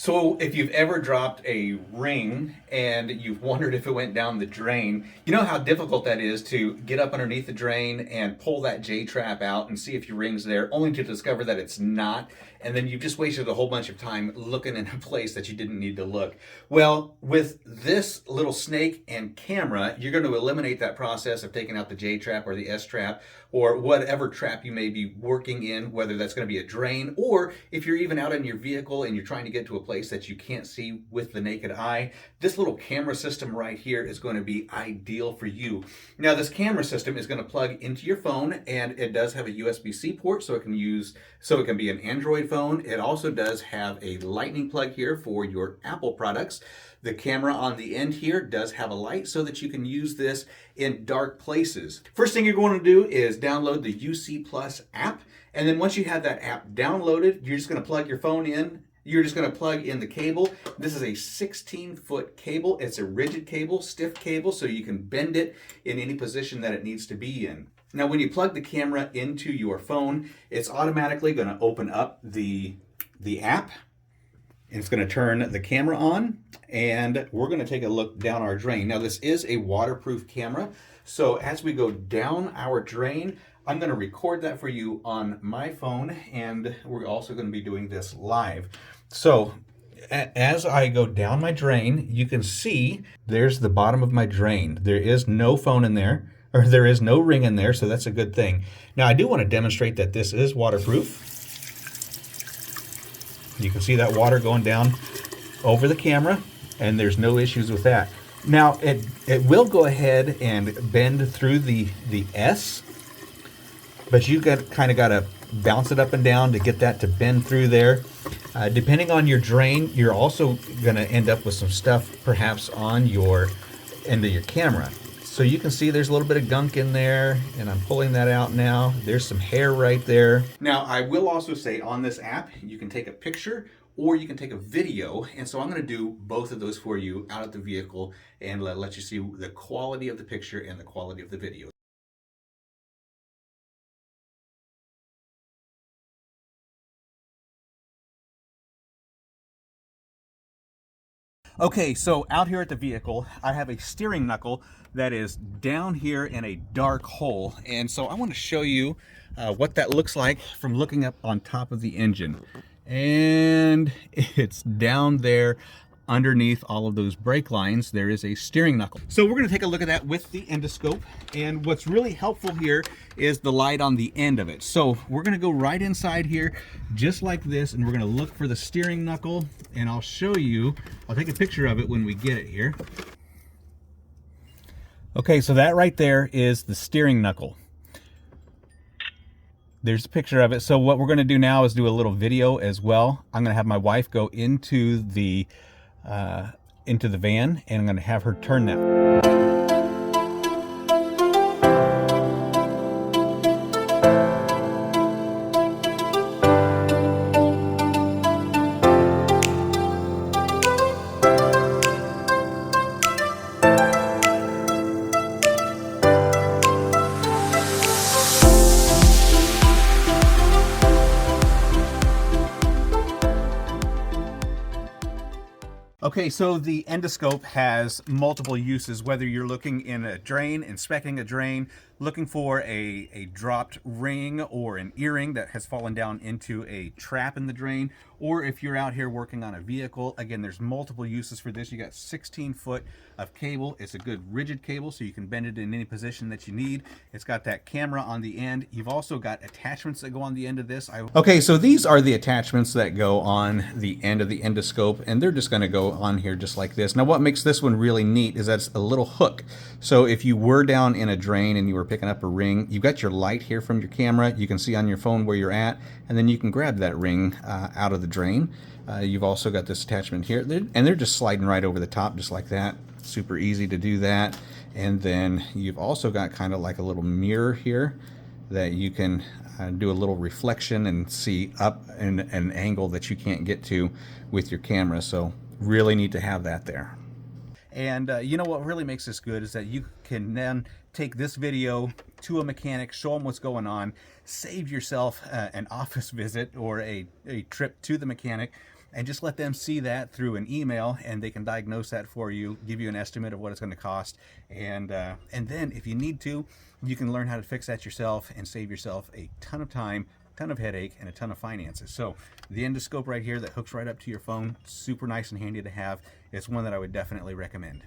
So if you've ever dropped a ring and you've wondered if it went down the drain, you know how difficult that is to get up underneath the drain and pull that J-trap out and see if your ring's there, only to discover that it's not, and then you've just wasted a whole bunch of time looking in a place that you didn't need to look. Well, with this little snake and camera, you're going to eliminate that process of taking out the J-trap or the S-trap or whatever trap you may be working in, whether that's going to be a drain or if you're even out in your vehicle and you're trying to get to a place that you can't see with the naked eye. This little camera system right here is going to be ideal for you. Now, this camera system is going to plug into your phone, and it does have a USB-C port, so it can be an Android phone. It also does have a lightning plug here for your Apple products. The camera on the end here does have a light so that you can use this in dark places. First thing you're going to do is download the UC Plus app. And then once you have that app downloaded, you're just going to plug your phone in. You're just going to plug in the cable. This is a 16-foot cable. It's a rigid cable, stiff cable, so you can bend it in any position that it needs to be in. Now, when you plug the camera into your phone, it's automatically going to open up the app. It's going to turn the camera on, and we're going to take a look down our drain. Now, this is a waterproof camera, so as we go down our drain, I'm going to record that for you on my phone, and we're also going to be doing this live. So as I go down my drain, you can see there's the bottom of my drain. There is no phone in there, or there is no ring in there, so that's a good thing. Now, I do want to demonstrate that this is waterproof. You can see that water going down over the camera, and there's no issues with that. Now, it will go ahead and bend through the S, but you kind of got to bounce it up and down to get that to bend through there. Depending on your drain, you're also going to end up with some stuff perhaps on your end of your camera. So you can see there's a little bit of gunk in there, and I'm pulling that out now. There's some hair right there. Now, I will also say on this app, you can take a picture or you can take a video. And so I'm going to do both of those for you out of the vehicle and let you see the quality of the picture and the quality of the video. Okay, so out here at the vehicle, I have a steering knuckle that is down here in a dark hole. And so I want to show you what that looks like from looking up on top of the engine. And it's down there underneath all of those brake lines. There is a steering knuckle. So we're going to take a look at that with the endoscope. And what's really helpful here is the light on the end of it. So we're going to go right inside here just like this, and we're going to look for the steering knuckle, and I'll show you. I'll take a picture of it when we get it here. Okay, so that right there is the steering knuckle. There's a picture of it. So what we're going to do now is do a little video as well. I'm going to have my wife go into the van, and I'm going to have her turn that. Okay, so the endoscope has multiple uses, whether you're looking in a drain, inspecting a drain, looking for a dropped ring or an earring that has fallen down into a trap in the drain, or if you're out here working on a vehicle. Again, there's multiple uses for this. You got 16 foot of cable. It's a good rigid cable, so you can bend it in any position that you need. It's got that camera on the end. You've also got attachments that go on the end of this. Okay, so these are the attachments that go on the end of the endoscope, and they're just going to go on here just like this. Now, what makes this one really neat is that's a little hook. So if you were down in a drain and you were picking up a ring, you've got your light here from your camera. You can see on your phone where you're at, and then you can grab that ring out of the drain. You've also got this attachment here, and they're just sliding right over the top just like that. Super easy to do that. And then you've also got kind of like a little mirror here that you can do a little reflection and see up in an angle that you can't get to with your camera. So really need to have that there. And you know what really makes this good is that you can then take this video to a mechanic, show them what's going on, save yourself an office visit or a trip to the mechanic, and just let them see that through an email, and they can diagnose that for you, give you an estimate of what it's going to cost, and then if you need to, you can learn how to fix that yourself and save yourself a ton of time, ton of headache, and a ton of finances. So the endoscope right here that hooks right up to your phone, super nice and handy to have. It's one that I would definitely recommend.